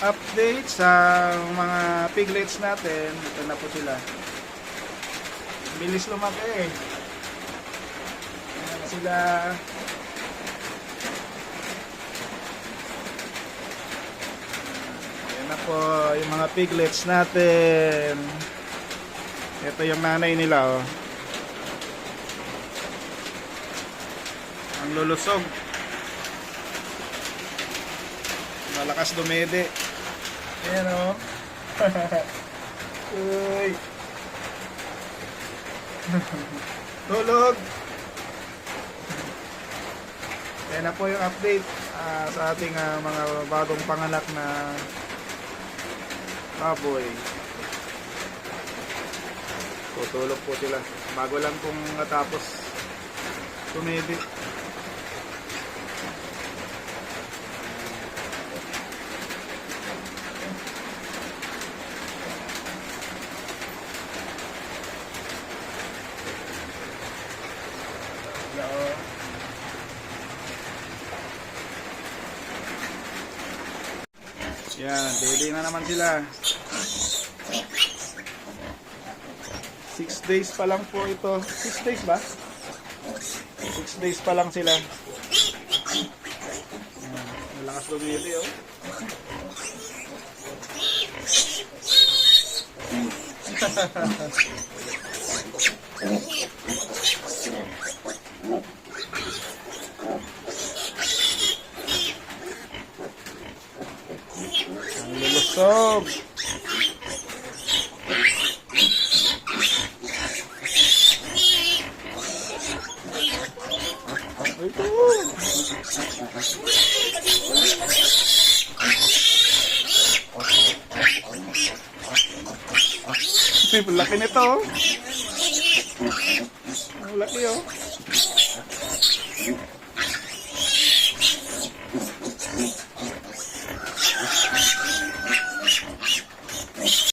update sa mga piglets natin. Ito na po sila. Bilis lumaki eh. Ayan na sila. Ayan na po yung mga piglets natin. Ito yung nanay nila oh. Ang lulusog. Malakas dumede. Ayan o. Uy. Tulog. Ayan na po yung update sa ating mga bagong panganak na baboy. Tutulog po sila. Bago lang pong natapos tumedi. Yan, ready na naman sila. 6 days pa lang po ito. 6 days ba? 6 days pa lang sila. Malakas lumili oh. Ang lulusog. Ito. Laki nito oh. Ang laki oh.